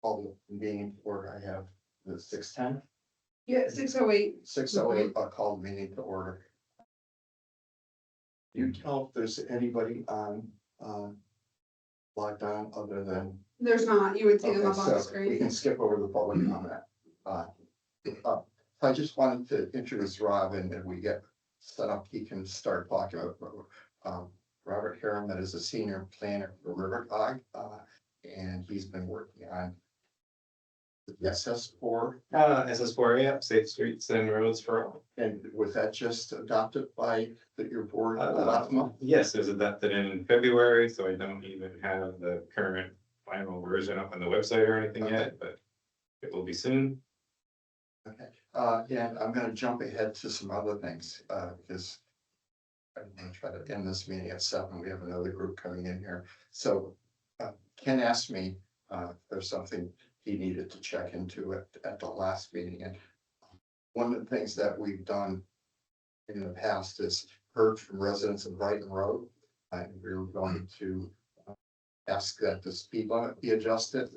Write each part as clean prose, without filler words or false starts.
call the meeting to order. I have the 6:10. Yeah, 6:08. 6:08, I'll call the meeting to order. You tell if there's anybody on, logged on other than. There's not, you would see them Okay, up on the so we can screen. skip over the public comment. I just wanted to introduce Rob, and if we get set up, he can start talking about, Robert Harriman is a senior planner for Rivercog, and he's been working on the SS4, SS4, yeah, safe streets and roads for all. and was that just adopted by your board last month? Yes, it was adopted in February, so I don't even have the current final version up on the website or anything yet, but it will be soon. Okay, and I'm gonna jump ahead to some other things, because I'm gonna try to end this meeting at 7. We have another group coming in here. So, Ken asked me, if there's something he needed to check into at the last meeting. And one of the things that we've done in the past is heard from residents of Brighton Road. And we were going to ask that the speed limit be adjusted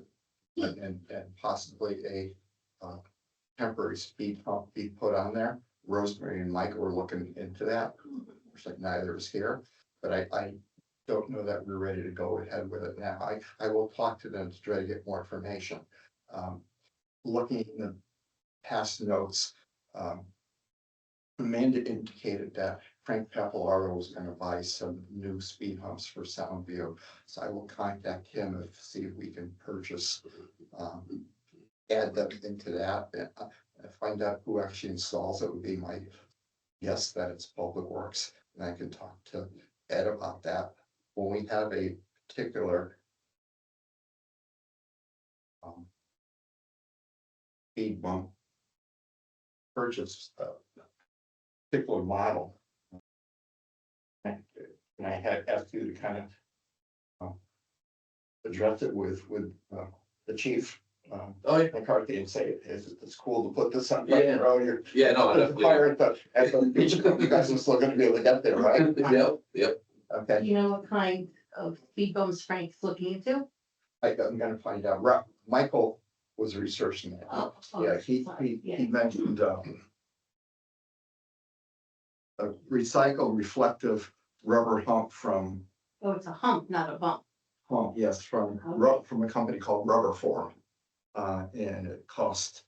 and possibly a temporary speed hump be put on there. Rosemary and Mike were looking into that. Looks like neither is here, but I don't know that we're ready to go ahead with it now. I will talk to them to try to get more information. Looking in the past notes, Amanda indicated that Frank Pappalardo was going to buy some new speed humps for Soundview. So I will contact him and see if we can purchase, add them into that and find out who actually installs it. Would be my guess that it's Public Works, and I can talk to Ed about that. When we have a particular speed bump purchase, particular model, and I had asked you to kind of address it with the chief. Oh, yeah. McCarthy, and say it's cool to put this on Yeah. Brighton Road. You're Yeah, no, the definitely. fire at the beach club, you guys are still gonna be able to get there, right? Yep. Okay, Do you know what kind of speed bumps Frank's looking into? I'm gonna find out. Michael was researching that. Oh, Yeah, he yeah. mentioned a recycled reflective rubber hump from, Oh, it's a hump, not a bump. yes, from a company called Rubber Form. And it cost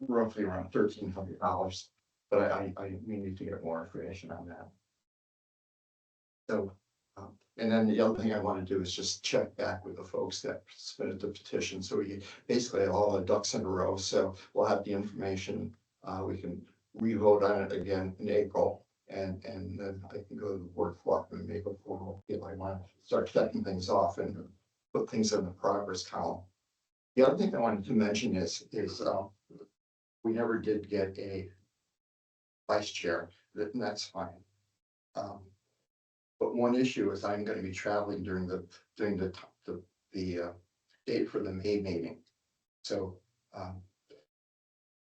roughly around $1,300, but we need to get more information on that. So, and then the other thing I want to do is just check back with the folks that submitted the petition, so we basically have all the ducks in a row, so we'll have the information. We can re-vote on it again in April, and then I can go to the board flop and make a formal, if I want to start checking things off and put things in the progress column. The other thing I wanted to mention is we never did get a vice chair, and that's fine. But one issue is I'm going to be traveling during the date for the May meeting. So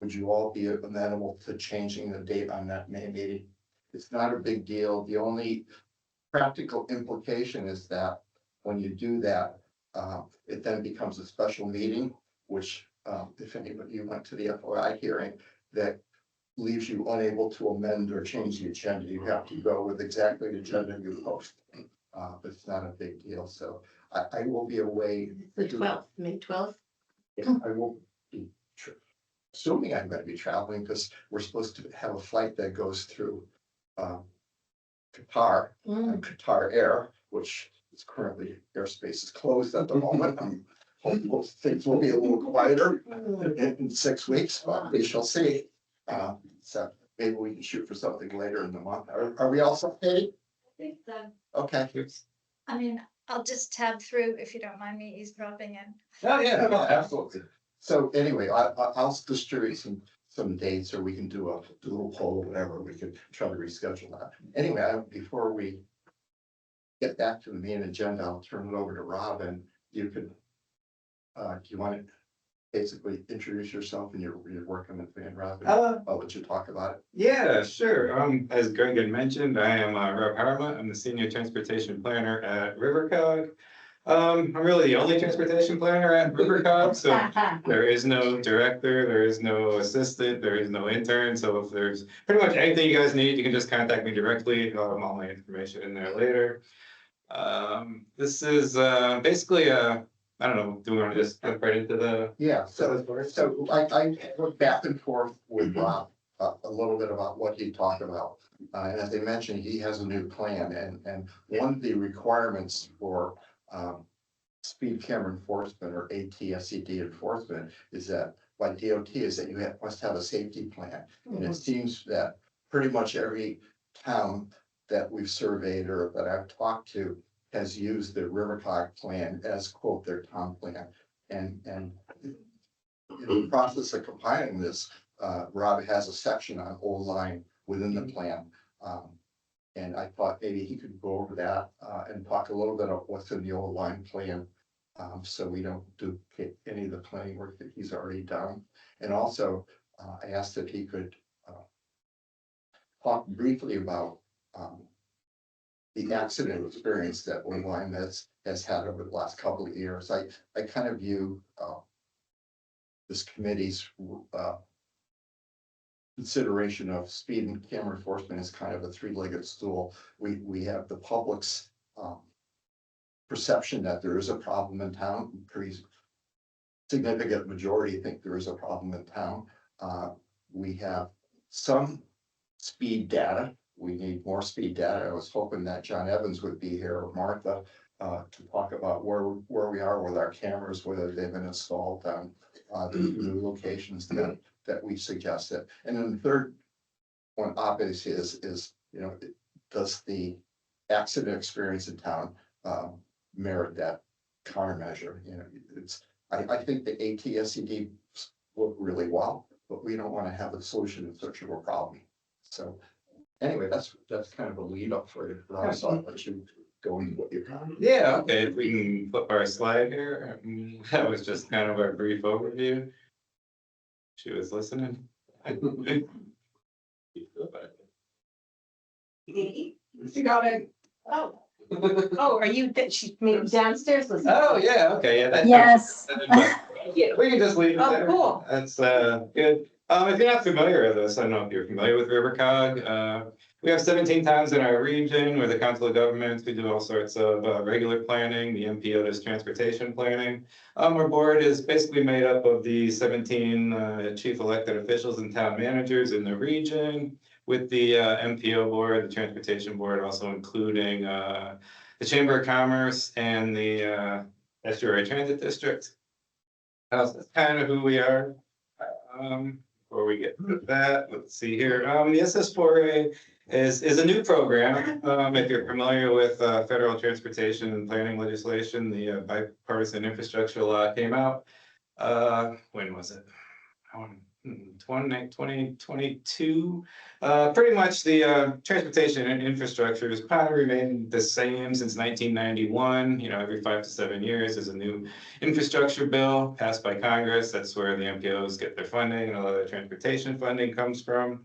would you all be amenable to changing the date on that May meeting? It's not a big deal. The only practical implication is that when you do that, it then becomes a special meeting, which if anybody you went to the FOI hearing, that leaves you unable to amend or change the agenda. You have to go with exactly the agenda you post. But it's not a big deal. So I will be away. The 12th, May 12th. I will be assuming I'm going to be traveling, because we're supposed to have a flight that goes through Qatar, Qatar Air, which is currently airspace is closed at the moment. I'm hopeful things will be a little quieter in 6 weeks, but we shall see. So maybe we can shoot for something later in the month. Are we all set, Katie? I think so. Okay. I mean, I'll just tab through if you don't mind me eavesdropping in. Oh, yeah, No, absolutely. So anyway, I'll distribute some dates, or we can do a little poll or whatever. We could try to reschedule that. Anyway, before we get back to the main agenda, I'll turn it over to Rob, and you could, do you want to basically introduce yourself and your work on the plan, Rob? I'll let you talk about it. Yeah, sure. As Greg had mentioned, I am Rob Harma. I'm the Senior Transportation Planner at Rivercog. I'm really the only transportation planner at RiverCog, so there is no director, there is no assistant, there is no intern, so if there's pretty much anything you guys need, you can just contact me directly, I'll have all my information in there later. This is, basically, I don't know, do we wanna just jump right into the? Yeah, so I went back and forth with Rob a little bit about what he talked about. And as I mentioned, he has a new plan and one of the requirements for speed camera enforcement or ATSCD enforcement is that by DOT is that must have a safety plan. And it seems that pretty much every town that we've surveyed or that I've talked to has used the Rivercog plan as quote their town plan. And in the process of compiling this, Rob has a section on old line within the plan. And I thought maybe he could go over that and talk a little bit about what's in the old line plan. So we don't duplicate any of the planning work that he's already done. And also, I asked if he could talk briefly about the accident experience that Old Line has had over the last couple of years. I kind of view this committee's consideration of speed and camera enforcement as kind of a three-legged stool. We have the public's perception that there is a problem in town. Pretty significant majority think there is a problem in town. We have some speed data. We need more speed data. I was hoping that John Evans would be here or Martha to talk about where we are with our cameras, whether they've been installed on the new locations that we suggested. And then the third one obviously is does the accident experience in town merit that countermeasure? I think the ATSCD work really well, but we don't want to have a solution to such a problem. So anyway, that's kind of a lead up for you. So I'll let you go into what you're on. Yeah, okay, if we can flip our slide here, that was just kind of our brief overview. She was listening. You got it. Oh, are you, she's maybe downstairs listening? Oh, yeah, okay, yeah. Yes. We can just leave it Oh, there. cool. That's good. If you're not familiar with this, I don't know if you're familiar with RiverCog. We have 17 towns in our region. We're the Council of Governments. We do all sorts of regular planning. The MPO does transportation planning. Our board is basically made up of the 17 chief elected officials and town managers in the region, with the MPO board, the transportation board, also including the Chamber of Commerce and the Estuary Transit District. That's kind of who we are. Before we get to that, let's see here. The SS4A is a new program. If you're familiar with federal transportation and planning legislation, the bipartisan infrastructure law came out. When was it? 2022. Pretty much the transportation and infrastructure has kind of remained the same since 1991. Every 5 to 7 years there's a new infrastructure bill passed by Congress. That's where the MPOs get their funding and a lot of their transportation funding comes from.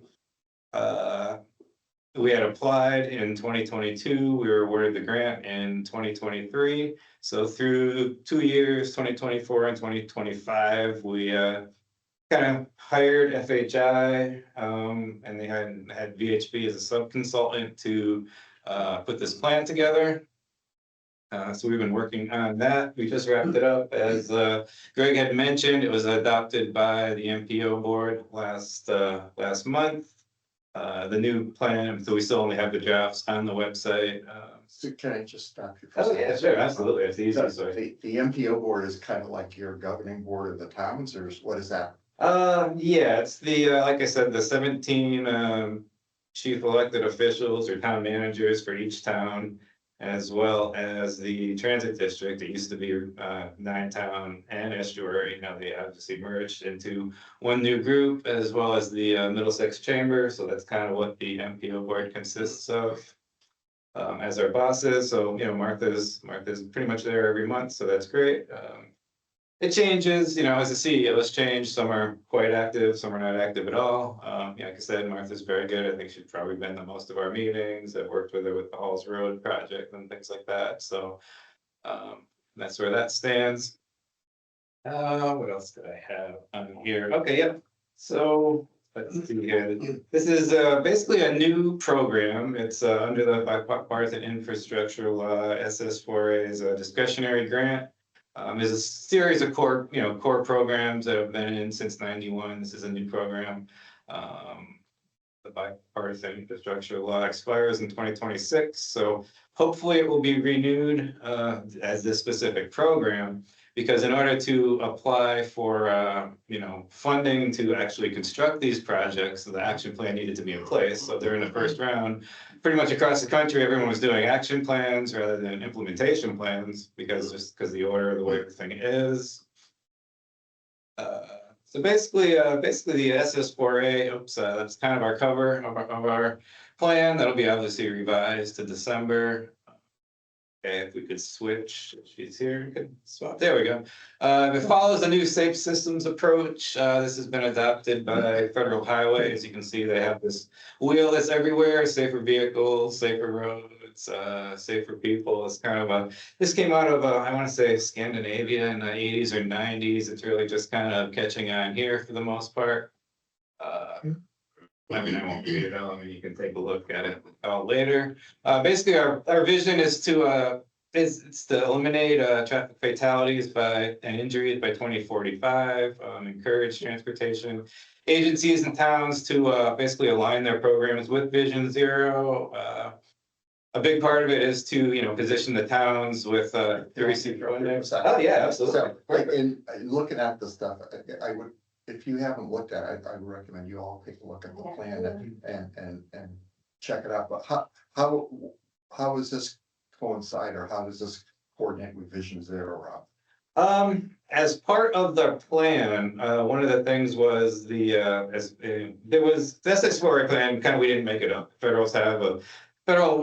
We had applied in 2022. We were awarded the grant in 2023. So through 2 years, 2024 and 2025, we kind of hired FHI, and they had VHB as a sub-consultant to put this plan together. So we've been working on that. We just wrapped it up. As Greg had mentioned, it was adopted by the MPO board last month. The new plan, so we still only have the drafts on the website. So can I just stop you? Oh, yeah, sure, absolutely. It's easy. So the MPO board is kind of like your governing board of the towns, or what is that? Yeah, it's the, like I said, the 17 chief elected officials or town managers for each town, as well as the transit district. It used to be 9-town and Estuary. Now they obviously merged into one new group, as well as the Middlesex Chamber. So that's kind of what the MPO board consists of as our bosses. So Martha's pretty much there every month, so that's great. It changes, as a CEO, it's changed. Some are quite active, some are not active at all. Like I said, Martha's very good. I think she's probably been to most of our meetings. I've worked with her with the Halls Road project and things like that. So that's where that stands. What else did I have on here? Okay, yep. So let's see here. This is basically a new program. It's under the Bipartisan Infrastructure Law, SS4A is a discretionary grant. There's a series of core, core programs that have been in since '91. This is a new program. The Bipartisan Infrastructure Law expires in 2026, so hopefully it will be renewed as this specific program. Because in order to apply for, funding to actually construct these projects, the action plan needed to be in place. So during the first round, pretty much across the country, everyone was doing action plans rather than implementation plans because the order of the way everything is. So basically the SS4A, that's kind of our cover of our plan. That'll be obviously revised to December. Okay, if we could switch, she's here, good swap, there we go. It follows a new safe systems approach. This has been adopted by Federal Highway. As you can see, they have this wheel that's everywhere, safer vehicles, safer roads, safer people. It's kind of this came out of, I want to say Scandinavia in the 80s or 90s. It's really just kind of catching on here for the most part. I mean, I won't read it all. I mean, you can take a look at it later. Basically, our vision is to eliminate traffic fatalities and injuries by 2045. Encourage transportation agencies and towns to basically align their programs with Vision Zero. A big part of it is to position the towns with to receive funding. Oh yeah, absolutely. So, in looking at the stuff, I would. If you haven't looked at it, I would recommend you all take a look at the plan and check it out. But how does this coincide, or how does this coordinate with Vision Zero, Rob? As part of the plan, one of the things was there was the SS4A plan, kind of, we didn't make it up. Federal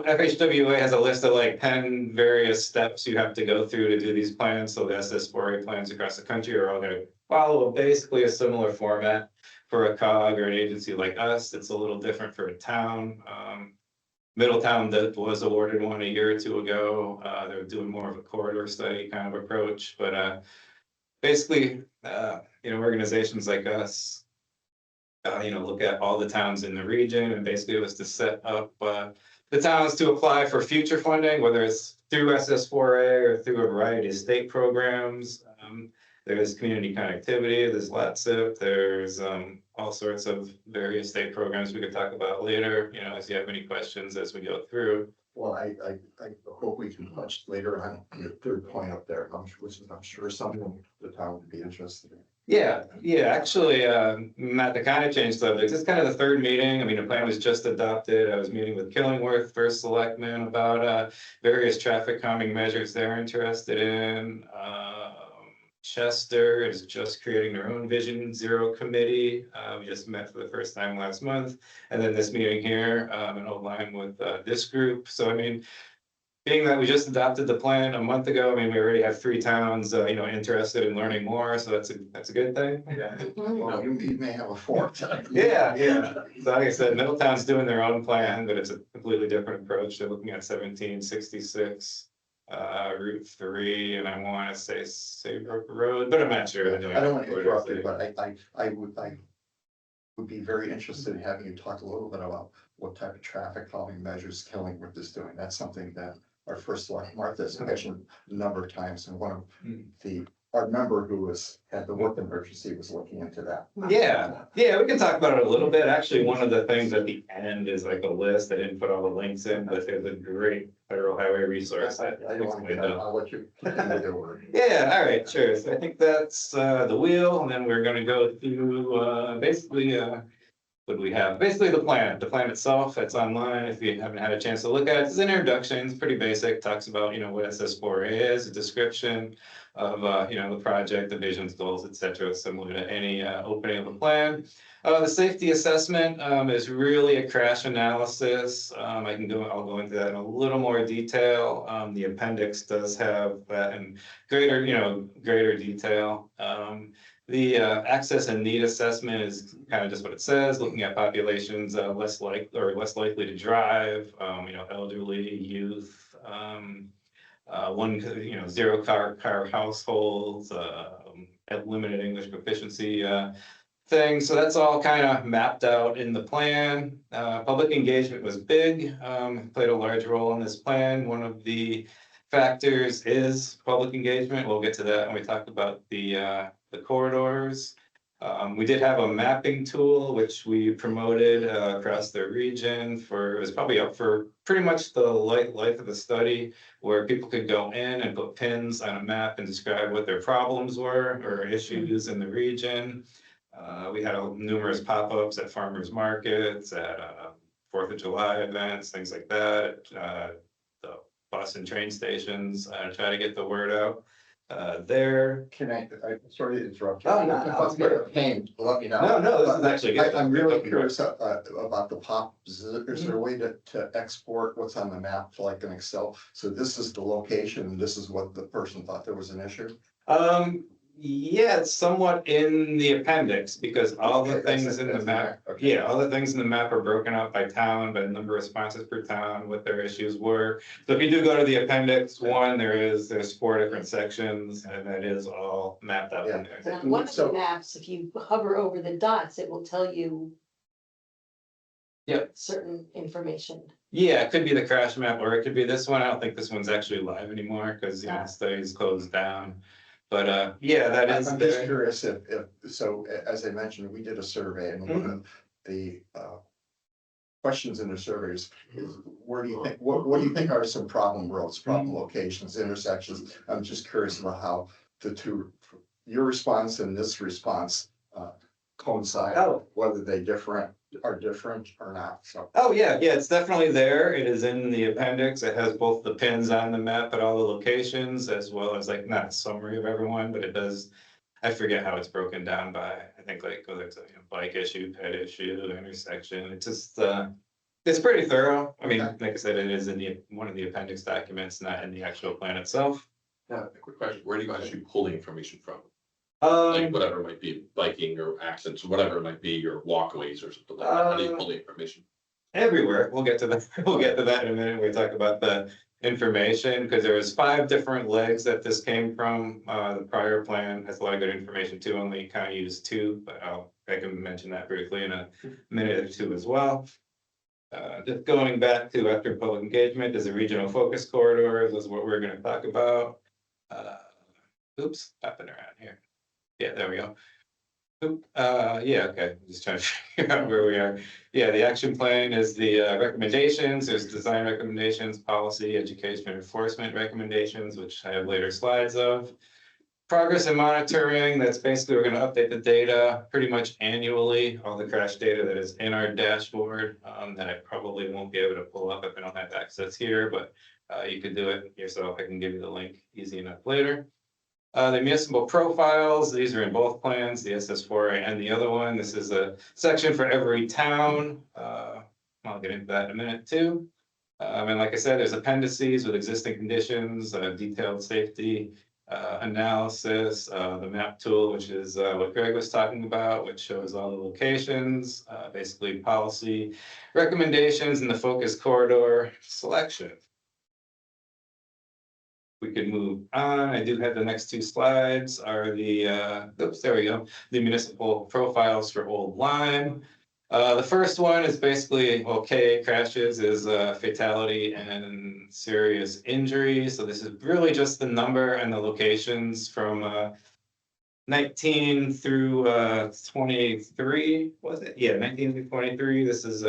FHWA has a list of like 10 various steps you have to go through to do these plans. So the SS4A plans across the country are all going to follow basically a similar format for a COG or an agency like us. It's a little different for a town. Middletown that was awarded one a year or two ago. They're doing more of a corridor study kind of approach, but basically, organizations like us, look at all the towns in the region, and basically it was to set up the towns to apply for future funding, whether it's through SS4A or through a variety of state programs. There's community connectivity, there's LATSIP, there's all sorts of various state programs we could talk about later, as you have any questions as we go through. Well, I hope we can touch later on your third point up there, I'm sure something the town would be interested in. Yeah, actually, not to kind of change subjects, it's kind of the third meeting. I mean, the plan was just adopted. I was meeting with Killingworth, first selectman, about various traffic calming measures they're interested in. Chester is just creating their own Vision Zero committee. We just met for the first time last month. And then this meeting here, in line with this group. So, I mean, being that we just adopted the plan a month ago, I mean, we already have 3 towns, interested in learning more. So that's a good thing. Yeah. Well, you may have a 4th. Yeah. So like I said, Middletown's doing their own plan, but it's a completely different approach. They're looking at 1766. Route 3, and I want to say Saybrook Road, but I'm not sure. I don't want to interrupt you, but I would be very interested in having you talk a little bit about what type of traffic calming measures Killingworth is doing. That's something that our first select Martha has mentioned a number of times, and one of our member who had the work emergency was looking into that. Yeah, we can talk about it a little bit. Actually, one of the things at the end is like a list. I didn't put all the links in, but there's a great Federal Highway resource. I don't want to, I'll let you continue the word. Yeah, all right, sure. So I think that's the wheel, and then we're going to go through basically what do we have? Basically the plan itself, that's online. If you haven't had a chance to look at it, it's an introduction, it's pretty basic, talks about, what SS4A is, a description of, the project, the visions, goals, etc., similar to any opening of a plan. The safety assessment is really a crash analysis. I'll go into that in a little more detail. The appendix does have that in greater detail. The access and need assessment is kind of just what it says, looking at populations less likely to drive, elderly, youth. zero car households, have limited English proficiency, thing. So that's all kind of mapped out in the plan. Public engagement was big, played a large role in this plan. One of the factors is public engagement. We'll get to that when we talk about the corridors. We did have a mapping tool, which we promoted across the region it was probably up for pretty much the life of the study, where people could go in and put pins on a map and describe what their problems were or issues in the region. We had numerous pop-ups at farmers markets, at 4th of July events, things like that. The bus and train stations, try to get the word out there. Can I'm sorry to interrupt you. Oh, no, If no, I'm it's good. a pain, let me know. No, this is actually good. I'm really curious about the pop. Is there a way to export what's on the map to like an Excel? So this is the location, and this is what the person thought there was an issue? Yeah, it's somewhat in the appendix, because all the Okay, that's things it, in the that's map, okay. yeah, all the things in the map are broken out by town, by the number of responses per town, what their issues were. So if you do go to the appendix one, there's 4 different sections, and that is all mapped out in there. And on one of the So- maps, if you hover over the dots, it will tell you. Yep. Certain information. Yeah, it could be the crash map, or it could be this one. I don't think this one's actually live anymore, because, the study's closed down. But, yeah, that is I'm just there. curious so as I mentioned, we did a survey and one of the questions in the surveys is, where do you think, what do you think are some problem roads, problem locations, intersections? I'm just curious about how the two, your response and this response coincide, whether they are different or not, so. Oh, yeah, it's definitely there. It is in the appendix. It has both the pins on the map at all the locations, as well as like, not a summary of everyone, but it does. I forget how it's broken down by, I think like whether it's a bike issue, pet issue, intersection. It's just, it's pretty thorough. I mean, Okay. like I said, it is in one of the appendix documents, not in the actual plan itself. Now, a quick question, where do you actually pull the information from? Like Um, whatever it might be, biking or accidents, whatever it might be, or walkways or something like that, how do you pull the information? everywhere. We'll get to that. We'll get to that in a minute. We talk about the information, because there was 5 different legs that this came from. The prior plan has a lot of good information too. Only kind of used 2, but I can mention that briefly in a minute or 2 as well. Just going back to after public engagement, there's a regional focus corridors. This is what we're going to talk about. Oops, hopping around here. Yeah, there we go. Yeah, okay, just trying to figure out where we are. Yeah, the action plan is the recommendations, there's design recommendations, policy, education, enforcement recommendations, which I have later slides of. Progress and monitoring, that's basically, we're gonna update the data pretty much annually, all the crash data that is in our dashboard, that I probably won't be able to pull up if I don't have access here, but you could do it yourself. I can give you the link easy enough later. The municipal profiles, these are in both plans, the SS4A and the other one. This is a section for every town. I'll get into that in a minute too. And like I said, there's appendices with existing conditions, detailed safety analysis, the map tool, which is what Greg was talking about, which shows all the locations, basically policy recommendations and the focus corridor selection. We could move on. I do have the next 2 slides are the, oops, there we go. The municipal profiles for Old Lyme. The first one is basically, okay, crashes is fatality and serious injury. So this is really just the number and the locations from 19 through 23, was it? Yeah, 19 through 23. This is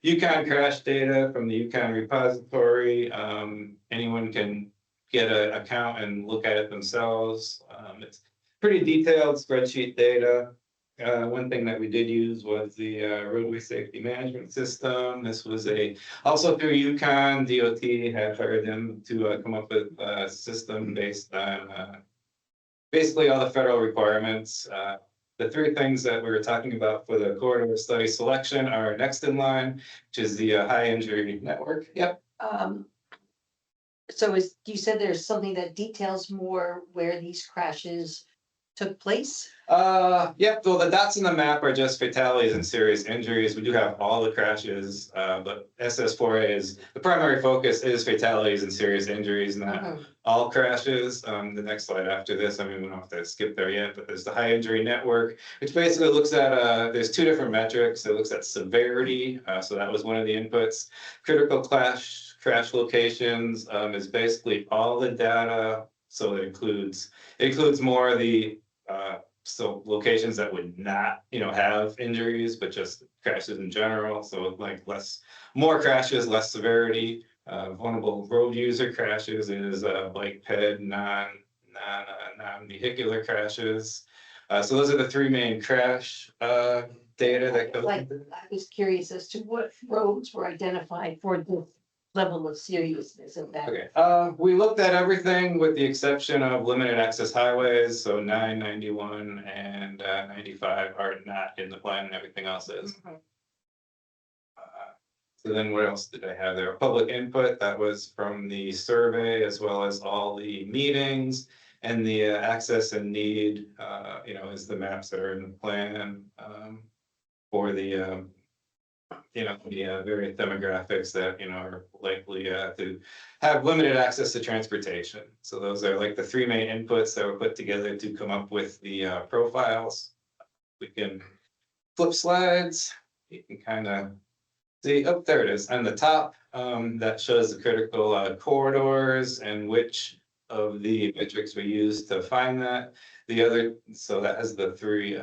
Yukon crash data from the Yukon repository. Anyone can get an account and look at it themselves. It's pretty detailed spreadsheet data. One thing that we did use was the roadway safety management system. This was also through Yukon. DOT had hired them to come up with a system based on basically all the federal requirements. The 3 things that we were talking about for the corridor study selection are next in line, which is the high injury network. Yep. So you said there's something that details more where these crashes took place? Yep, well, the dots in the map are just fatalities and serious injuries. We do have all the crashes, but SS4A is, the primary focus is fatalities and serious injuries, not Mhm. all crashes. The next slide after this, I mean, we don't have to skip there yet, but there's the high injury network, which basically looks at, there's two different metrics. It looks at severity, so that was one of the inputs. Critical crash locations, is basically all the data, so it includes more of the, so locations that would not, have injuries, but just crashes in general, so like more crashes, less severity. Vulnerable road user crashes is bike ped, non-vehicular crashes. So those are the three main crash data that goes. Like, I was curious as to what roads were identified for the level of seriousness of that. Okay, we looked at everything with the exception of limited access highways, so 991 and 95 are not in the plan and everything else is. Mhm. So then what else did I have there? Public input, that was from the survey as well as all the meetings. And the access and need, is the maps that are in the plan for the the various demographics that, are likely to have limited access to transportation. So those are like the three main inputs that were put together to come up with the profiles. We can flip slides. You can kind of see, oh, there it is on the top. That shows the critical corridors and which of the metrics we use to find that. The other, so that has the three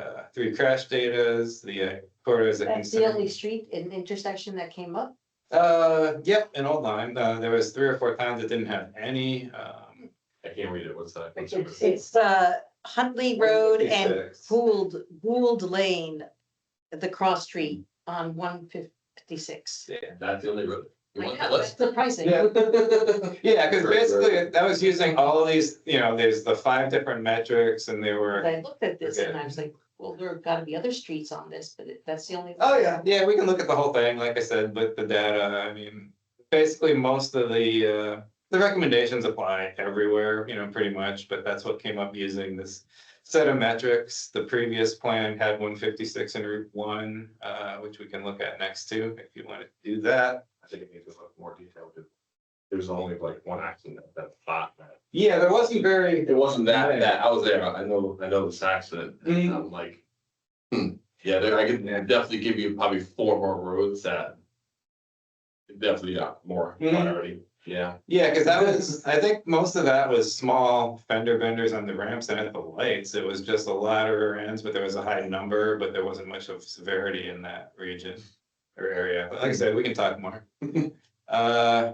crash datas, the corridors that That's the concern. only street and intersection that came up? Yep, in Old Lyme, there was 3 or 4 times it didn't have any. I can't read it, what's that? It's Huntley Road and 156. Gould Lane, the cross street on 156. Yeah. That's the only road. You I want know, the that's list? surprising. Yeah, because Right, basically right. that was using all of these, there's the 5 different metrics and they But were. I looked at this and I was like, well, there have got to be other streets on this, but that's the only. Oh, yeah, we can look at the whole thing, like I said, with the data, I mean, basically most of the recommendations apply everywhere, pretty much, but that's what came up using this set of metrics. The previous plan had 156 and Route 1, which we can look at next too, if you want to do that. I think it needs to look more detailed. There's only like one accident that's hot, man. Yeah, there wasn't very. It wasn't that, I was there, I know this accident, and Mhm. I'm like. Yeah, I could definitely give you probably 4 more roads that. Definitely got more Mhm. priority, yeah. Yeah, because I think most of that was small fender benders on the ramps and at the lights. It was just a lot of rear ends, but there was a high number, but there wasn't much of severity in that region or area. But like I said, we can talk more.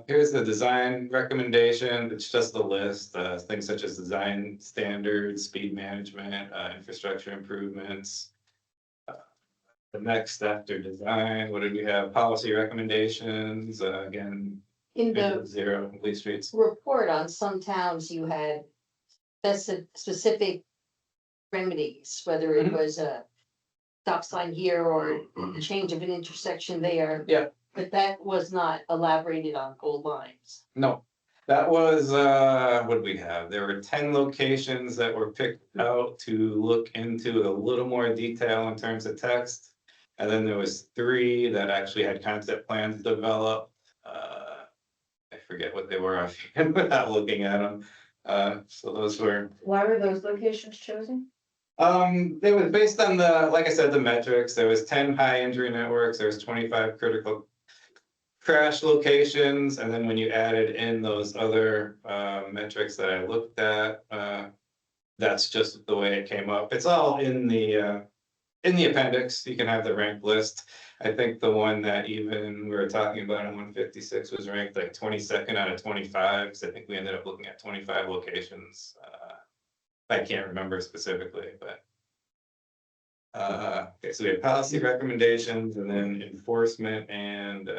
Here's the design recommendation. It's just a list, things such as design standards, speed management, infrastructure improvements. The next after design, what did we have? Policy recommendations, again, In the zero complete streets. report on some towns, you had specific remedies, whether it Mhm. was a stop sign here or change of an intersection there. Yeah. But that was not elaborated on Gold Lines. No, that was, what did we have? There were 10 locations that were picked out to look into a little more detail in terms of text. And then there was 3 that actually had concept plans developed. I forget what they were offhand without looking at them. So those were. Why were those locations chosen? It was based on like I said, the metrics. There was 10 high injury networks, there was 25 critical crash locations, and then when you added in those other metrics that I looked at, that's just the way it came up. It's all in the appendix. You can have the ranked list. I think the one that even we were talking about in 156 was ranked like 22nd out of 25. So I think we ended up looking at 25 locations. I can't remember specifically, but. Okay, so we have policy recommendations and then enforcement and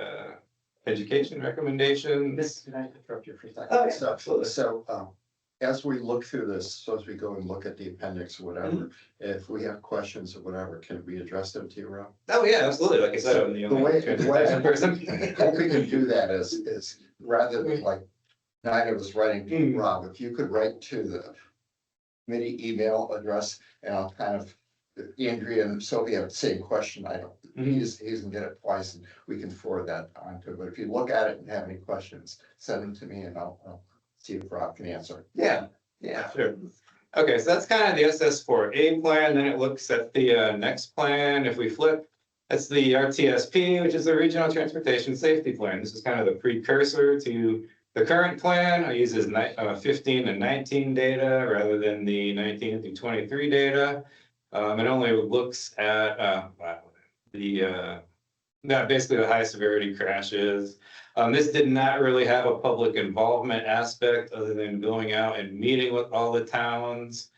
education recommendations. Can I interrupt you for a second? Oh, yeah, So- absolutely. So, as we look through this, so as we go and look at the appendix or whatever, Mm-hmm. if we have questions or whatever, can we address them to you, Rob? Oh, yeah, absolutely. Like I said, I'm the The way, only the way transportation I hope we can do that is rather than like, Nina was writing to Mm. Rob, if you could write to committee email address, and I'll kind of, Andrea and Sophie have the same question. I don't, he's gonna get it twice, and we can forward that on to, but if you look at it and have any questions, send them to me and I'll see if Rob can answer. Yeah, yeah. Sure. Okay, so that's kind of the SS4A plan, then it looks at the next plan, if we flip. That's the RTSP, which is the Regional Transportation Safety Plan. This is kind of the precursor to the current plan. It uses 15 and 19 data rather than the 19 through 23 data. It only looks at basically the high severity crashes. This did not really have a public involvement aspect other than going out and meeting with all the towns.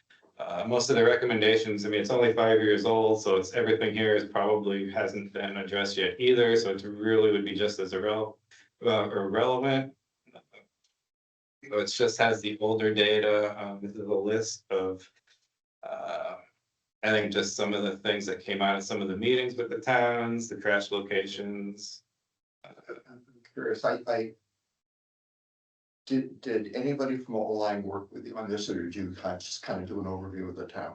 Most of the recommendations, I mean, it's only 5 years old, so it's everything here is probably hasn't been addressed yet either, so it really would be just as irrelevant. So it just has the older data. This is a list of I think just some of the things that came out of some of the meetings with the towns, the crash locations. I'm curious, did anybody from O-Line work with you on this, or did you just kind of do an overview of the town?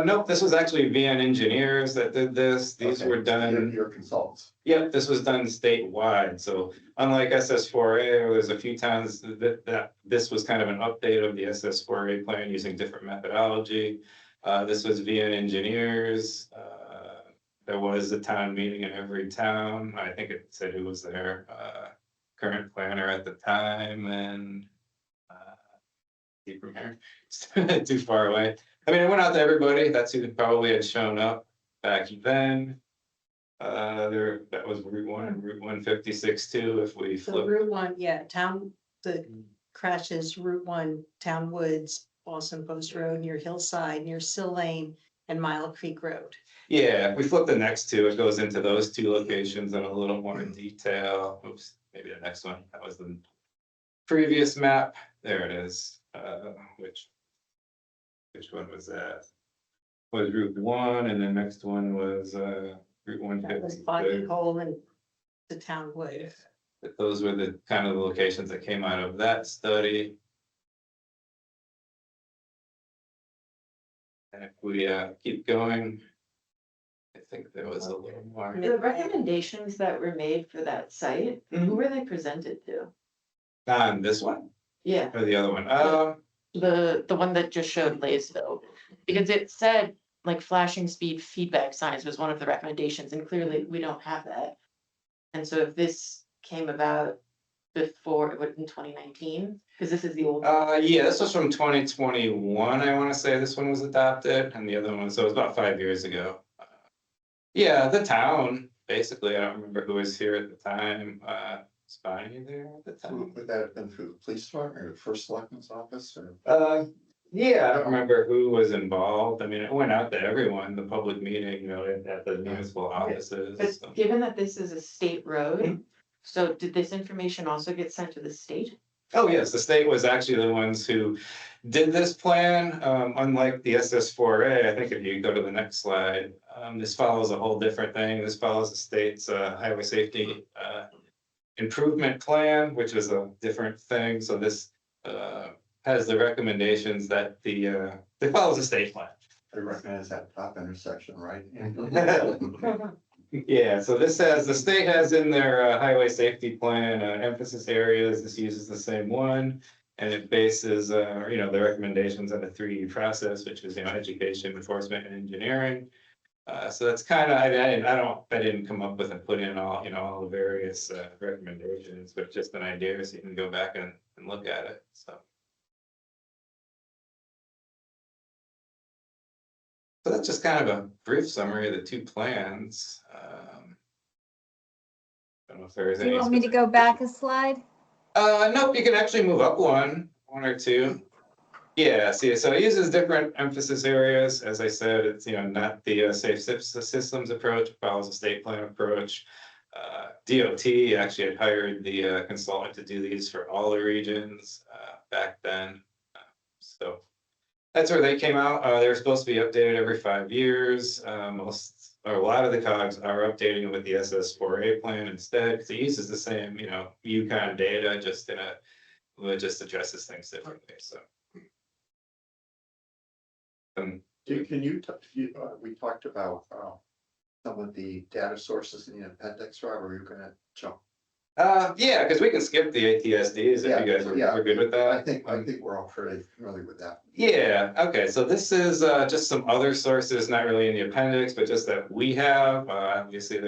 Nope, this was actually VN Engineers that did this. These Okay, were done. Your consultants. Yep, this was done statewide, so unlike SS4A, where there's a few towns that this was kind of an update of the SS4A plan using different methodology. This was VN Engineers. There was a town meeting in every town. I think it said who was their current planner at the time, and keep from here, it's too far away. I mean, it went out to everybody. That's who probably had shown up back then. That was Route 1 and Route 156 too, if we So flip. Route 1, yeah, the crashes, Route 1, Town Woods, Boston Post Road, near Hillside, near Sill Lane, and Mile Creek Road. Yeah, if we flip the next two, it goes into those two locations in a little more detail. Oops, maybe the next one. That was the previous map. There it is. Which one was that? Was Route 1, and the next one was Route That was Boggy 156. Hole and the Town Woods. But those were the kind of the locations that came out of that study. And if we keep going, I think there was a little more. The recommendations that were made for that site, who were they presented to? On this one Yeah, or the other one? the one that just showed Laysville, because it said like flashing speed feedback signs was one of the recommendations, and clearly we don't have that. And so if this came about before, it would in 2019, because this is the old. Yeah, this was from 2021. I want to say this one was adopted, and the other one, so it was about 5 years ago. Yeah, the town, basically. I don't remember who was here at the time. Was Bonnie there at the time? Would that have been through the police department or the first selectman's office or? Yeah, I don't remember who was involved. I mean, it went out to everyone, the public meeting, you know, at the municipal offices. But So. given that this is a state road, so did this information also get sent to the state? Oh, yes, the state was actually the ones who did this plan, unlike the SS4A. I think if you go to the next slide, this follows a whole different thing. This follows the state's highway safety improvement plan, which is a different thing. So this has the recommendations that it follows the state plan. I recognize that top intersection, right? Yeah, so this has, the state has in their highway safety plan emphasis areas. This uses the same one. And it bases, the recommendations on a 3E process, which is, education, enforcement, and engineering. So that's kind of, I didn't come up with and put in all, all the various recommendations, but just an idea so you can go back and look at it, so. So that's just kind of a brief summary of the two plans. I don't know if there is Do any. you want me to go back a slide? Nope, you can actually move up one or two. Yeah, see, so it uses different emphasis areas. As I said, it's, not the safe systems approach, follows a state plan approach. DOT actually had hired the consultant to do these for all the regions back then. So that's where they came out. They're supposed to be updated every 5 years. A lot of the COGs are updating it with the SS4A plan instead, because it uses the same, Yukon data, just just addresses things differently, so. And Can you, we talked about, some of the data sources in the appendix, Rob, are you gonna jump? yeah, because we can skip the ATSDs if Yeah, you guys yeah. are good with that. I think we're all pretty familiar with that. Yeah, okay, so this is just some other sources, not really in the appendix, but just that we have. Obviously,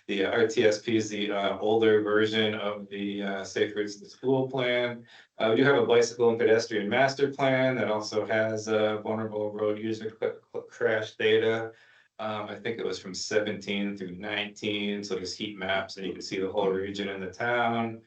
the RTSP is the older version of the Safe Routes to School plan. We do have a bicycle and pedestrian master plan that also has vulnerable road user crash data. I think it was from 17 through 19, so there's heat maps and you can see the whole region in the town.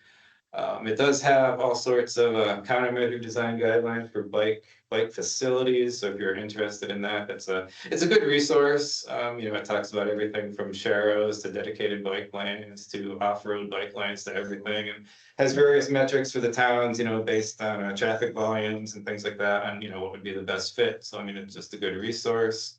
It does have all sorts of countermeasure design guidelines for bike facilities. So if you're interested in that, it's a good resource. You know, it talks about everything from sharrows to dedicated bike lanes to off-road bike lanes to everything, and has various metrics for the towns, you know, based on traffic volumes and things like that, and you know what would be the best fit. So I mean, it's just a good resource.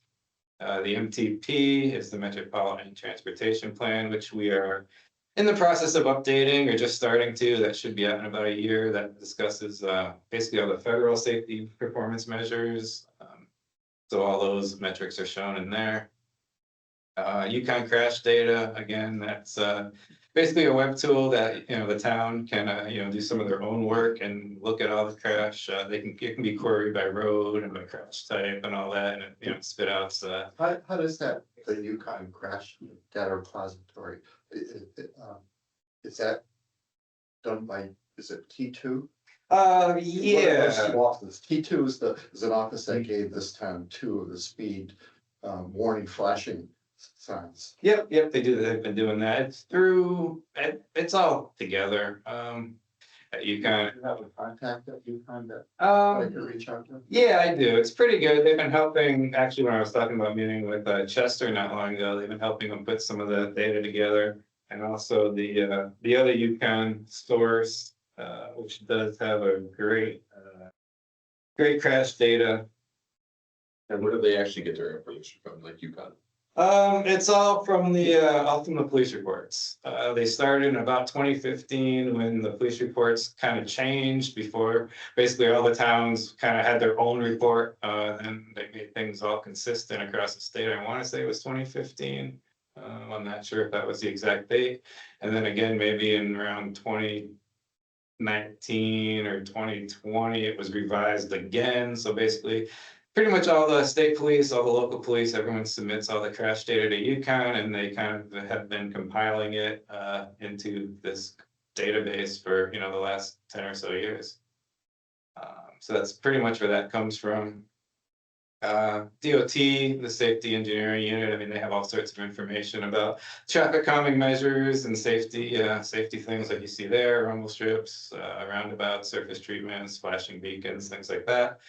The MTP is the Metropolitan Transportation Plan, which we are in the process of updating or just starting to. That should be out in about a year. That discusses basically all the federal safety performance measures. So all those metrics are shown in there. Yukon crash data, again, that's basically a web tool that, you know, the town can, you know, do some of their own work and look at all the crash. It can be queried by road and by crash type and all that, and it, you know, spit out. How does that, the Yukon crash data repository, is that done by, is it T2? Yeah. T2 is an office that gave this town 2 of the speed warning flashing signs. Yep, they do. They've been doing that. It's all together. You kind Do you have a contact at Yukon that I of, can reach out to? yeah, I do. It's pretty good. They've been helping, actually, when I was talking about meeting with Chester not long ago, they've been helping them put some of the data together. And also the other Yukon source, which does have a great crash data. And where do they actually get their information from, like UConn? It's all from the Ultima police reports. They started in about 2015 when the police reports kind of changed before basically all the towns kind of had their own report. And they made things all consistent across the state. I want to say it was 2015. I'm not sure if that was the exact date. And then again, maybe in around 2019 or 2020, it was revised again. So basically, pretty much all the state police, all the local police, everyone submits all the crash data to Yukon, and they kind of have been compiling it into this database for, you know, the last 10 or so years. So that's pretty much where that comes from. DOT, the safety engineering unit, I mean, they have all sorts of information about traffic calming measures and safety things like you see there, rumble strips, roundabouts, surface treatments, flashing beacons, things like that,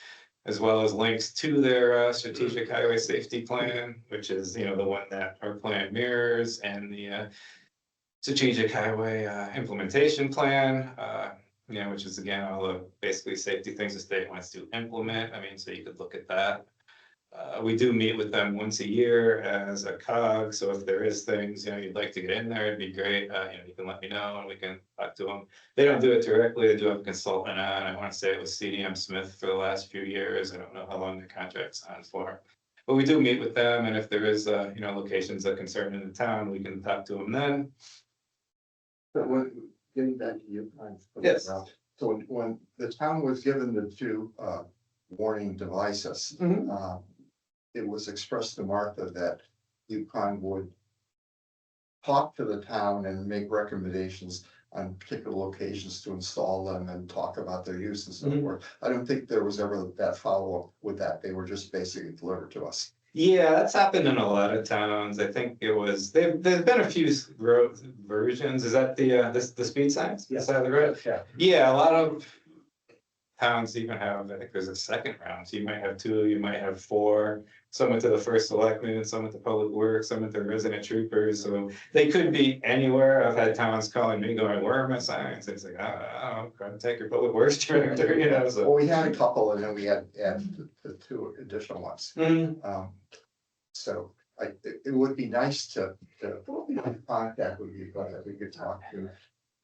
as well as links to their strategic highway safety plan, which is, you know, the one that our plan mirrors, and the strategic highway implementation plan, you know, which is again all the basically safety things the state wants to implement. I mean, so you could look at that. We do meet with them once a year as a COG, so if there is things, you know, you'd like to get in there, it'd be great. You know, you can let me know and we can talk to them. They don't do it directly, they do have a consultant on. I want to say it was CDM Smith for the last few years. I don't know how long the contract's on for. But we do meet with them, and if there is, you know, locations that concern in the town, we can talk to them then. But getting back to Yukon. Yes. So when the town was given the 2 warning devices, it was expressed to Martha that Yukon would talk to the town and make recommendations on particular locations to install them and talk about their use and so forth. I don't think there was ever that follow-up with that. They were just basically delivered to us. Yeah, that's happened in a lot of towns. I think it was, there's been a few road versions. Is that the speed signs? Yeah. Side of the road? Yeah. Yeah, a lot of towns even have, I think there's a second round. So you might have 2, you might have 4. Some went to the first selectman, some went to public works, some went to resident troopers. So they could be anywhere. I've had towns calling me going, "Where are my signs?" It's like, "Oh, contact your public works director," you know. So. Well, we had a couple, and then we had added the 2 additional ones. So it would be nice to contact with you, but that we could talk to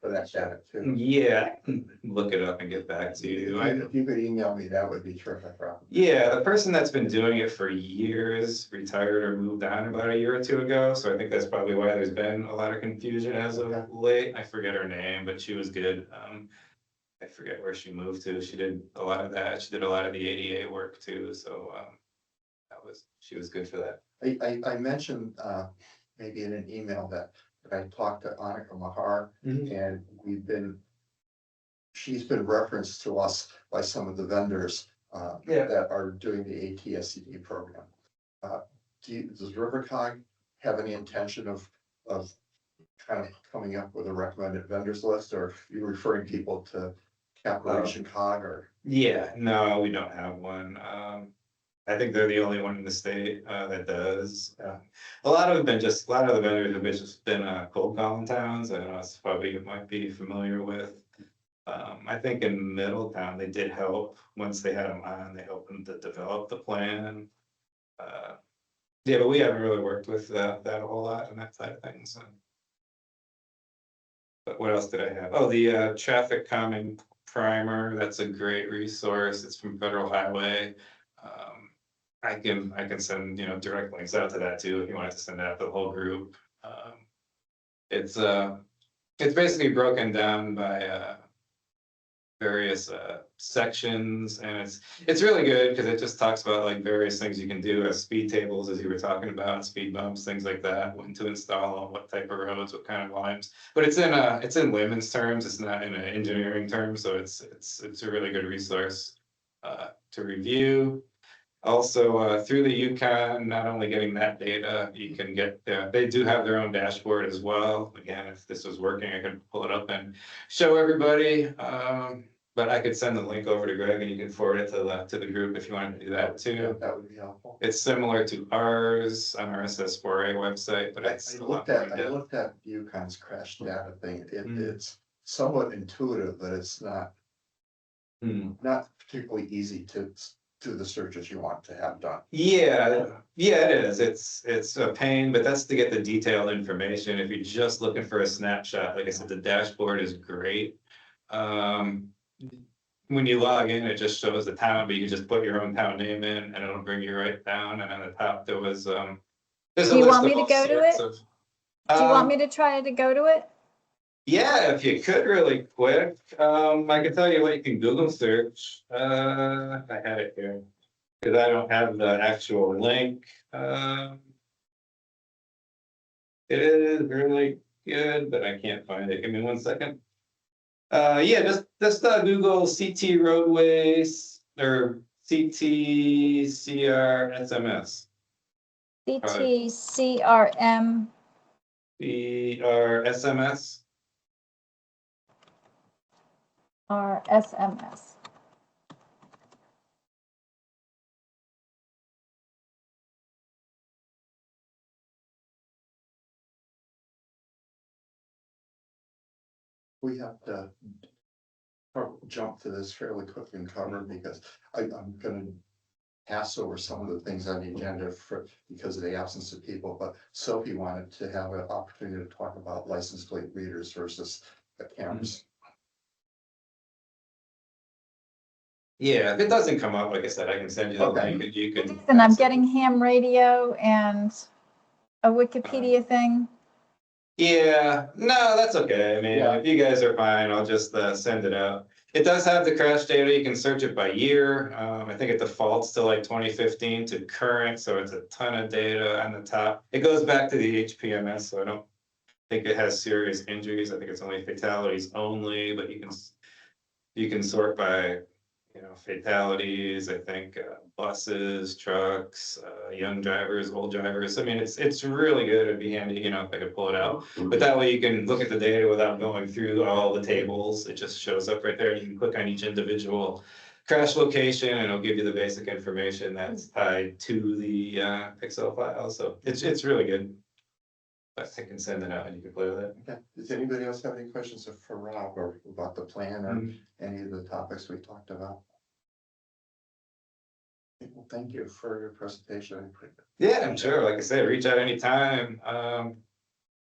for that data too. Yeah, look it up and get back to you. If you could email me, that would be terrific, Rob. Yeah, the person that's been doing it for years retired or moved on about a year or two ago, so I think that's probably why there's been a lot of confusion as of late. I forget her name, but she was good. I forget where she moved to. She did a lot of that. She did a lot of the ADA work too, so she was good for that. I mentioned, maybe in an email that I talked to Annika Mahar, and she's been referenced to us by some of the vendors, Yeah. that are doing the ATSCD program. Does Rivercog have any intention of kind of coming up with a recommended vendors list, or are you referring people to Capitation Cog or? Yeah, no, we don't have one. I think they're the only one in the state that does. A lot of the vendors have just been cold calling towns. I don't know, it's probably you might be familiar with. I think in Middletown, they did help, once they had them on, they helped them to develop the plan. Yeah, but we haven't really worked with that a whole lot on that side of things. But what else did I have? Oh, the traffic calming primer, that's a great resource. It's from Federal Highway. I can send, direct links out to that too, if you wanted to send that to the whole group. It's basically broken down by various sections, and it's really good because it just talks about like various things you can do as speed tables, as you were talking about, speed bumps, things like that, when to install them, what type of roads, what kind of volumes. But it's in layman's terms, it's not in an engineering term, so it's a really good resource to review. Also, through the Yukon, not only getting that data, you can get, they do have their own dashboard as well. Again, if this was working, I could pull it up and show everybody. But I could send the link over to Greg and you can forward it to the group if you wanted to do that too. That would be helpful. It's similar to ours on our SS4A website, but it's a lot more in I depth. looked at Yukon's crash data thing. Mm. It's somewhat intuitive, but it's not particularly easy to do the searches you want to have done. Yeah, it is. It's a pain, but that's to get the detailed information. If you're just looking for a snapshot, like I said, the dashboard is great. When you log in, it just shows the town, but you can just put your own town name in and it'll bring you right down. And on the top, there was, there's a Do you list want me of to all go to sorts it? of- Do you want me to try to go to it? Yeah, if you could really quick, I can tell you what you can Google search. I had it here. Cause I don't have the actual link. It is really good, but I can't find it. Give me 1 second. Yeah, just Google CT roadways or CTCR SMS. CTCRM. CR SMS. Or SMS. We have to jump to this fairly quickly and cover because I'm gonna pass over some of the things on the agenda because of the absence of people, but Sophie wanted to have an opportunity to talk about license plate readers versus the cameras. Yeah, if it doesn't come up, like I said, I can send you the Okay. link and you can. And I'm getting ham radio and a Wikipedia thing. Yeah, no, that's okay. I mean, Yeah. if you guys are fine, I'll just send it out. It does have the crash data. You can search it by year. I think it defaults to like 2015 to current, so it's a ton of data on the top. It goes back to the HPMS, so I don't think it has serious injuries. I think it's only fatalities only, but you can sort by, fatalities. I think buses, trucks, young drivers, old drivers. I mean, it's really good. It'd be handy, if I could pull it out. But that way you can look at the data without going through all the tables. It just shows up right there. You can click on each individual crash location and it'll give you the basic information that's tied to the Excel file. So it's really good. But I can send it out and you can play with it. Okay, does anybody else have any questions for Rob or about the plan or any of the topics we talked about? Well, thank you for your presentation. Yeah, I'm sure. Like I said, reach out anytime.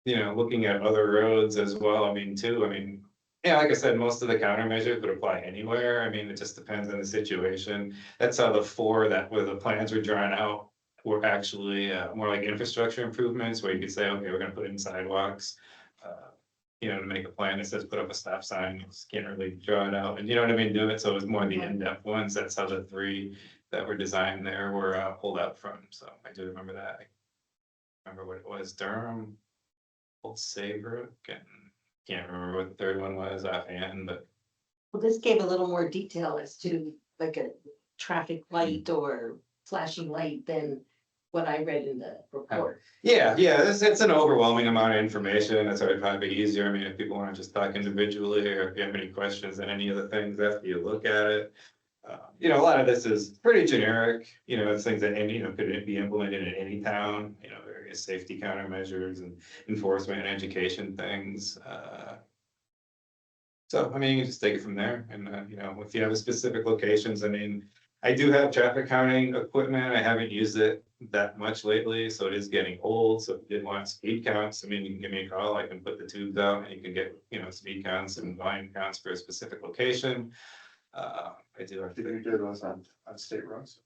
you know, looking at other roads as well, I mean, too, I mean. Yeah, like I said, most of the countermeasures would apply anywhere, I mean, it just depends on the situation. That's how the four that where the plans were drawn out were actually more like infrastructure improvements, where you could say, okay, we're gonna put in sidewalks. You know, to make a plan that says put up a stop sign, you just can't really draw it out, and you know what I mean, do it, so it was more the in-depth ones, that's how the three that were designed there were pulled out from, so I do remember that. I remember what it was, Durham, Old Saybrook, and can't remember what the third one was offhand, but. Well, this gave a little more detail as to like a traffic light or flashing light than what I read in the report. Yeah, it's an overwhelming amount of information, that's why it'd probably be easier, I mean, if people wanna just talk individually, or if you have any questions on any of the things after you look at it. You know, a lot of this is pretty generic, you know, it's things that any, you know, could be implemented in any town, you know, various safety countermeasures and enforcement and education things, So, I mean, you can just take it from there, and, you know, if you have specific locations, I mean, I do have traffic counting equipment, I haven't used it that much lately, so it is getting old, so if you did want speed counts, I mean, you can give me a call, I can put the tubes out, and you can get, you know, speed counts and volume counts for a specific location. I do have Did you to, do those on state roads?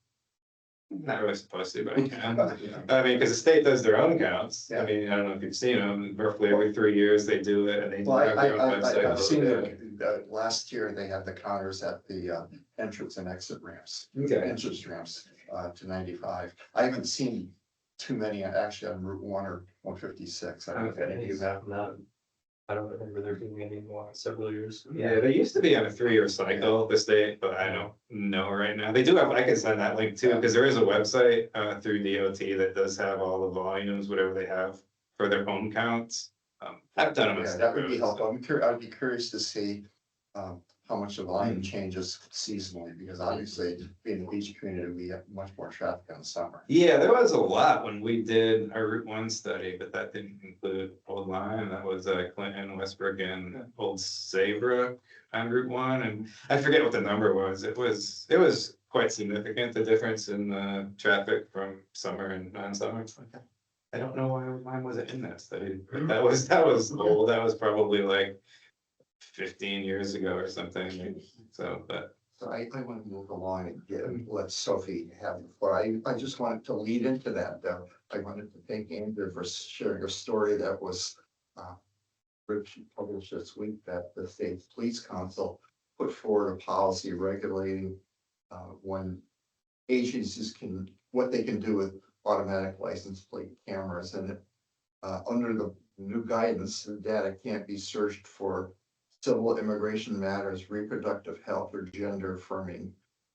not really supposed to, but I can. I mean, because the state does their own counts, I Yeah. mean, I don't know if you've seen them, roughly every 3 years they do it, and they do Well, have their own I've website. seen the, last year they had the counters at the entrance and exit ramps, Okay. entrance ramps to 95. I haven't seen too many actually on Route 1 or 156. I don't know if any of you have. I don't remember there being any more in several years. Yeah, they used to be on a 3-year cycle, the state, but I don't know right now. They do have, I can send that link too, because there is a website through DOT that does have all the volumes, whatever they have for their home counts. I've done them. on Yeah, state that would be roads, so. helpful. I'd be curious to see how much the volume changes seasonally, because obviously being a beach community, we have much more traffic in the summer. Yeah, there was a lot when we did our Route 1 study, but that didn't include Old Lyme. That was Clinton, Westbrook, and Old Saybrook on Route 1. And I forget what the number was. It was quite significant, the difference in traffic from summer and non-summer. I don't know why mine wasn't in that study. But that was old. That was probably like 15 years ago or something. So, but. So I want to move along and let Sophie have the floor. I just wanted to lead into that, though. I wanted to thank Andrew for sharing a story that was published this week, that the state police council put forward a policy regulating when agencies what they can do with automatic license plate cameras, and under the new guidance, the data can't be searched for civil immigration matters, reproductive health, or gender affirming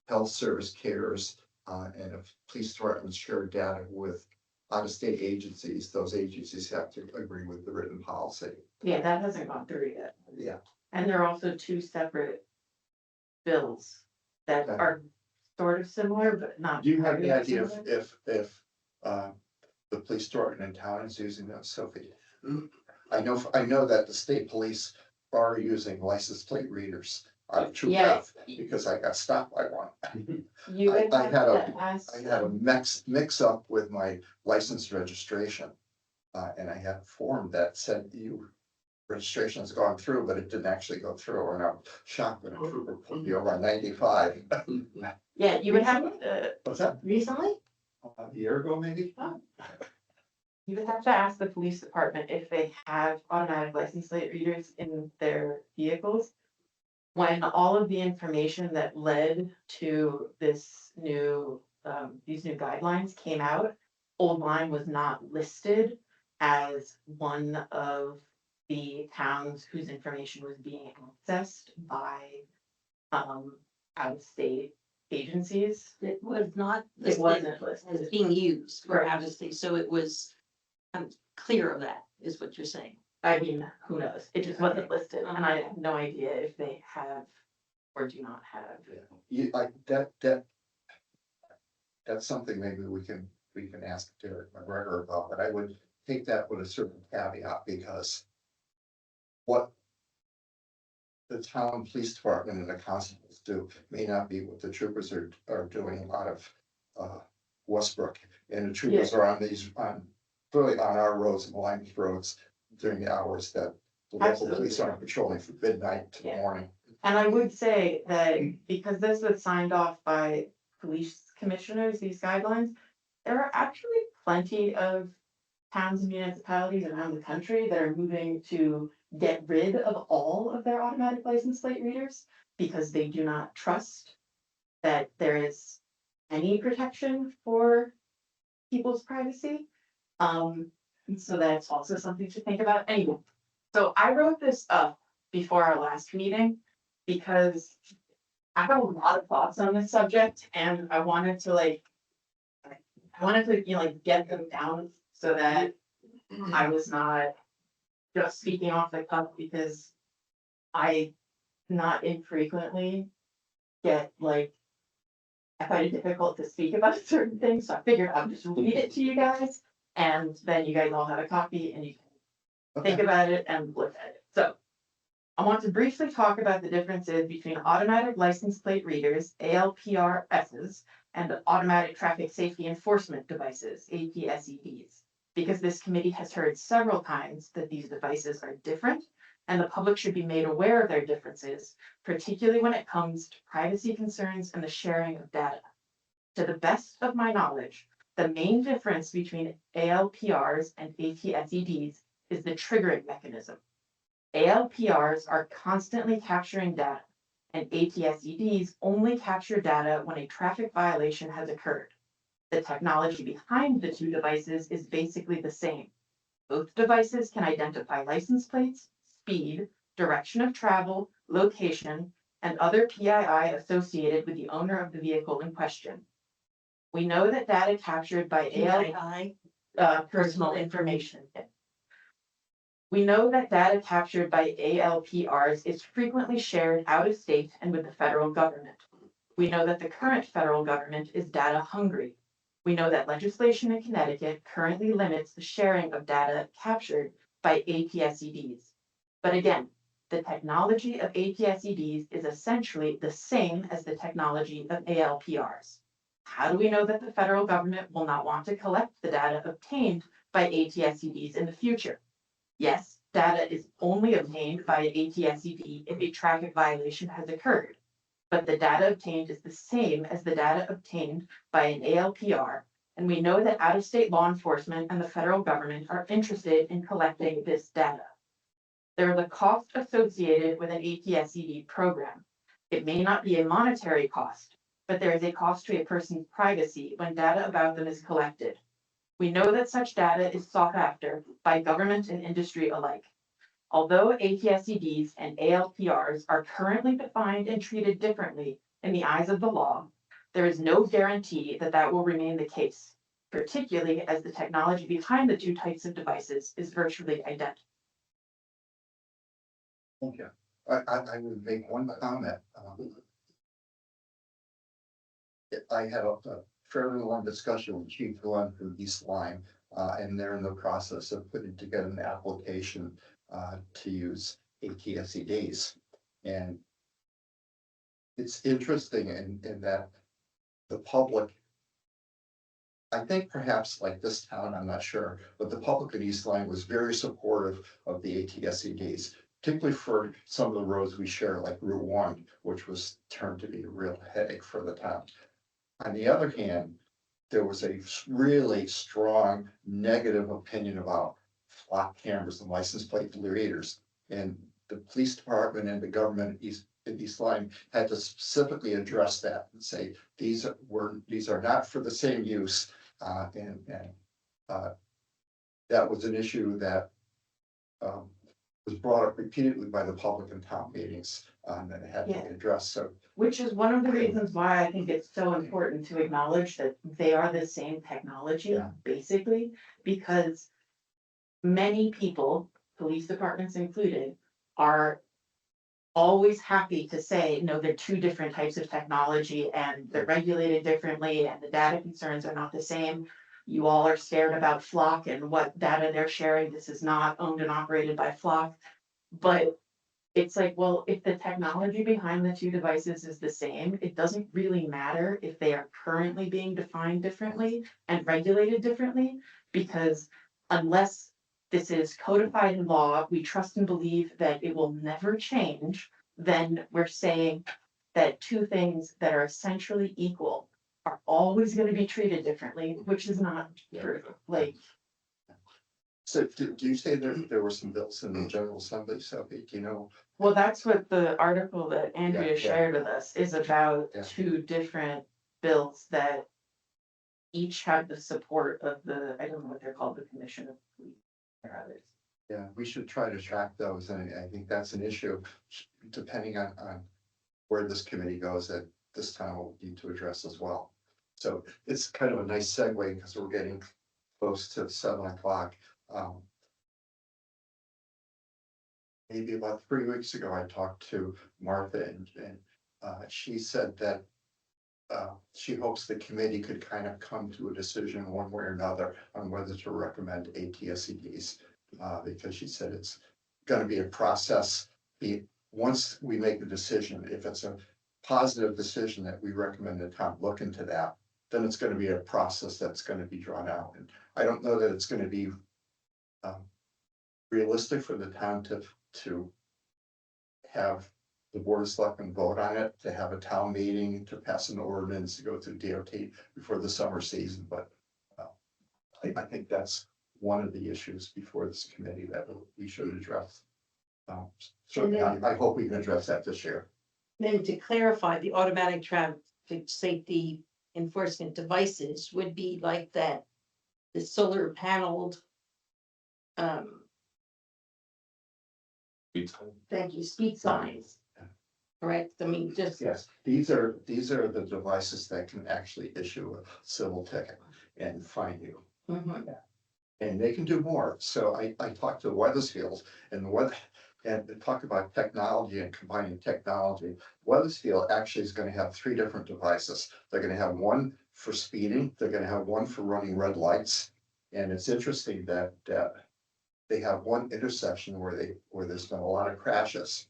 health service cares, and if police departments share data with out-of-state agencies, those agencies have to agree with the written policy. Yeah, that hasn't gone through yet. Yeah. And there are also two separate bills that Okay. are sort of similar, but not. Do you have any very idea similar. if the police department in town is using those, Sophie? I know that the state police are using license plate readers out of True Yeah. Path, because I got stopped by one. You would I have had to ask. I had a mix up with my license registration. And I had a form that said registration has gone through, but it didn't actually go through, and I'm shocked when a trooper pulled me over on 95. Yeah, you would have, to What's that? Recently? A year ago, maybe? you would have to ask the police department if they have automatic license plate readers in their vehicles. When all of the information that led to this new, these new guidelines came out, Old Lyme was not listed as one of the towns whose information was being accessed by out-of-state agencies. It was not. It wasn't As listed. being used for Right. out of state, so it was, I'm clear of that, is what you're saying. I mean, who knows? It just wasn't listed, and I have no idea if they have or do not have. That's something maybe we can ask Derek McGregor about, but I would take that with a certain caveat, because what the town police department and the constables do may not be what the troopers are doing out of Westbrook. And the troopers are on clearly on our roads and Lyme roads, during the hours that the local police Absolutely. aren't patrolling from midnight to the Yeah. morning. And I would say that because this was signed off by police commissioners, these guidelines, there are actually plenty of towns and municipalities around the country that are moving to get rid of all of their automatic license plate readers because they do not trust that there is any protection for people's privacy. And so that's also something to think about. Anyway, so I wrote this up before our last meeting because I have a lot of thoughts on this subject and I wanted to get them down so that I was not just speaking off the cuff because I not infrequently get I find it difficult to speak about certain things, so I figured I'd just read it to you guys. And then you guys all have a copy and you can think Okay. about it and look at it. So I want to briefly talk about the differences between automatic license plate readers, ALPRSs, and automatic traffic safety enforcement devices, APSEDs, because this committee has heard several times that these devices are different and the public should be made aware of their differences, particularly when it comes to privacy concerns and the sharing of data. To the best of my knowledge, the main difference between ALPRs and APSEDs is the triggering mechanism. ALPRs are constantly capturing data, and APSEDs only capture data when a traffic violation has occurred. The technology behind the two devices is basically the same. Both devices can identify license plates, speed, direction of travel, location, and other PII associated with the owner of the vehicle in question. We know that data captured by PII, personal information. We know that data captured by ALPRs is frequently shared out of state and with the federal government. We know that the current federal government is data hungry. We know that legislation in Connecticut currently limits the sharing of data captured by APSEDs. But again, the technology of APSEDs is essentially the same as the technology of ALPRs. How do we know that the federal government will not want to collect the data obtained by APSEDs in the future? Yes, data is only obtained by an APSED if a traffic violation has occurred, but the data obtained is the same as the data obtained by an ALPR, and we know that out-of-state law enforcement and the federal government are interested in collecting this data. There is a cost associated with an APSED program. It may not be a monetary cost, but there is a cost to a person's privacy when data about them is collected. We know that such data is sought after by government and industry alike. Although APSEDs and ALPRs are currently defined and treated differently in the eyes of the law, there is no guarantee that that will remain the case, particularly as the technology behind the two types of devices is virtually identical. Thank you. I would make one comment. I had a fairly long discussion with Chief Glenn from East Lyme, and they're in the process of putting together an application to use APSEDs. And it's interesting in that the public, I think perhaps like this town, I'm not sure, but the public in East Lyme was very supportive of the APSEDs, particularly for some of the roads we share, like Route 1, which was turned to be a real headache for the town. On the other hand, there was a really strong negative opinion about flock cameras and license plate readers. And the police department and the government in East Lyme had to specifically address that and say, these are not for the same use. And that was an issue that was brought up repeatedly by the public in town meetings, and it had to be addressed. So, which is one of the reasons why I think it's so important to acknowledge that they are the same technology, Yeah. basically, because many people, police departments included, are always happy to say, no, they're two different types of technology and they're regulated differently and the data concerns are not the same. You all are scared about Flock and what data they're sharing. This is not owned and operated by Flock. But it's like, well, if the technology behind the two devices is the same, it doesn't really matter if they are currently being defined differently and regulated differently, because unless this is codified in law, we trust and believe that it will never change, then we're saying that two things that are essentially equal are always gonna be treated differently, which is not true, like. So do you say there were some bills in the General Assembly, Sophie, do you know? Well, that's what the article that Yeah, Andrea yeah. shared with us is about, Yeah. two different bills that each have the support of the, I don't know what they're called, the Commission of Police or others. Yeah, we should try to track those, and I think that's an issue, depending on where this committee goes, that this town will need to address as well. So it's kind of a nice segue, because we're getting close to 7 o'clock. Maybe about 3 weeks ago, I talked to Martha, and she said that she hopes the committee could kind of come to a decision one way or another on whether to recommend ATSEDs. Because she said it's gonna be a process. Once we make the decision, if it's a positive decision that we recommend the town look into that, then it's gonna be a process that's gonna be drawn out. And I don't know that it's gonna be realistic for the town to have the board of selectmen vote on it, to have a town meeting, to pass an ordinance, to go through DOT before the summer season, but I think that's one of the issues before this committee that we should address. So I hope we can address that this year. Then to clarify, the automatic traffic safety enforcement devices would be like that, the solar paneled. Thank you, speed signs. Correct, I mean, just. Yes, these are the devices that can actually issue a civil ticket and fine you. Mhm. And they can do more. So I talked to Weathersfield and talk about technology and combining technology. Weathersfield actually is gonna have 3 different devices. They're gonna have one for speeding, they're gonna have one for running red lights. And it's interesting that they have one intersection where there's been a lot of crashes.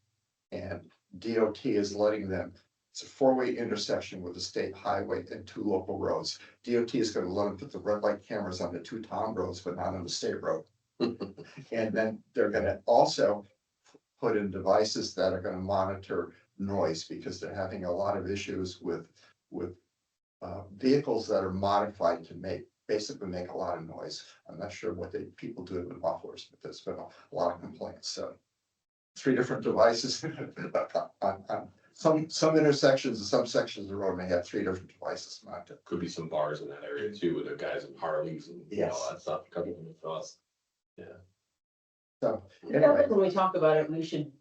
And DOT is letting them, it's a 4-way intersection with a state highway and 2 local roads. DOT is gonna let them put the red light cameras on the 2 town roads, but not on the state road. And then they're gonna also put in devices that are gonna monitor noise, because they're having a lot of issues with vehicles that are modified to basically make a lot of noise. I'm not sure what people do with mufflers, but there's been a lot of complaints, so. 3 different devices on some intersections and some sections of the road may have 3 different devices mounted. Could be some bars in that area too, with the guys in Harleys and all Yes. that stuff coming from us. So I anyway, think when we talk about it, we should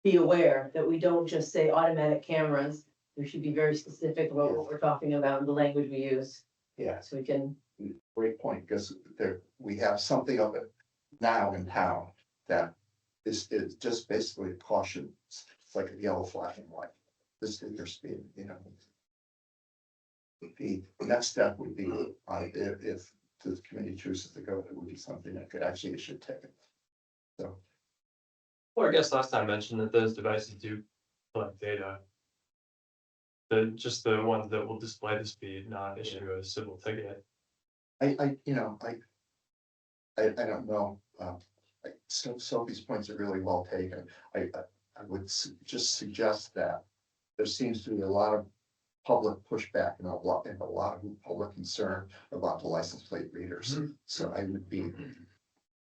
be aware that we don't just say automatic cameras. We should be very specific about what we're talking about and the language we use, yeah, so we can. great point, because we have something of it now in town that is just basically a caution. It's like a yellow flashing light. This is your speed, you know. The next step would be, if the committee chooses to go, it would be something that could actually issue a ticket. So, Well, I guess last time I mentioned that those devices do collect data. Just the ones that will display the speed, not issue a civil ticket. I don't know, Sophie's points are really well taken. I would just suggest that there seems to be a lot of public pushback and a lot of public concern about the license plate readers. So I would be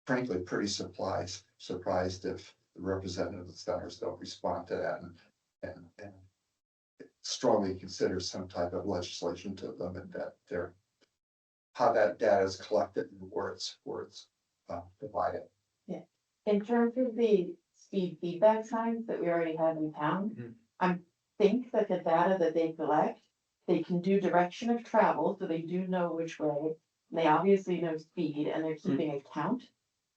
frankly pretty surprised if the representatives of the centers don't respond to that and strongly consider some type of legislation to limit that how that data is collected and where it's provided. In terms of the speed feedback signs that we already have in town, Mhm. I think that the data that they collect, they can do direction of travel, so they do know which way. They obviously know speed and they're keeping a count.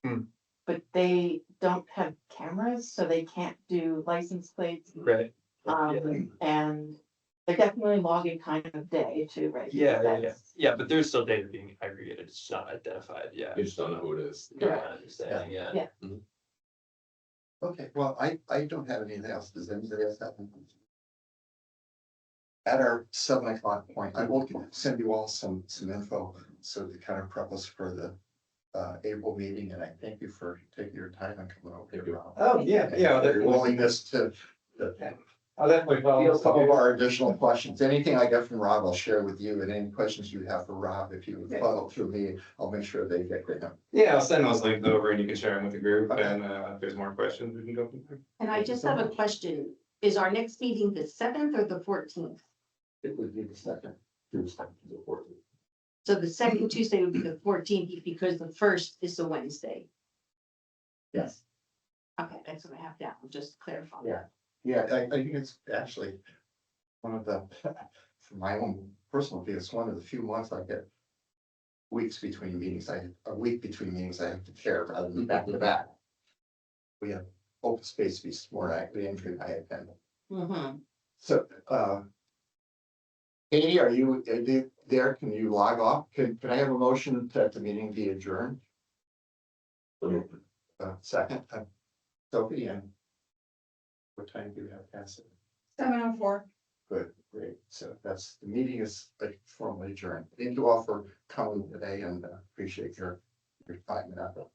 Hmm. But they don't have cameras, so they can't do license plates. Right. And they're definitely logging kind of day too, right? Yeah, but there's still data being aggregated, it's just not identified, yeah. You just don't know who it is. Yeah, I understand, yeah. Yeah. Okay, well, I don't have anything else. Does anybody else have anything? At our 7 o'clock point, I will send you all some info, so to kind of prep us for the April meeting, and I thank you for taking your time and coming over Thank here. you. Rob. Oh, yeah, And yeah, I'll Your definitely, willingness to I'll definitely follow. field some of our additional questions. Anything I get from Rob, I'll share with you, and any questions you have for Rob, if you funnel through me, I'll make sure they get to him. Yeah, I'll send those links over and you can share them with the group, Okay. and if there's more questions, we can go from there. And I just have a question. Is our next meeting the 7th or the 14th? It would be the second Tuesday. So the second Tuesday would be the 14th because the first is the Wednesday. Yes. Okay, that's what I have down. Just clarify. Yeah. Yeah, I think it's actually one of the, for my own personal view, it's one of the few months I get weeks between meetings. A week between meetings I have to share rather than back to back. We have open space to be more active, Andrew and I attend. Mm-hmm. So, Katie, are you there? Can you log off? Can I have a motion that the meeting be adjourned? Second, Sophie, and what time do you have, Cassie? 7:04. Good, great. So that's, the meeting is formally adjourned. Thank you all for coming today and appreciate your time and effort.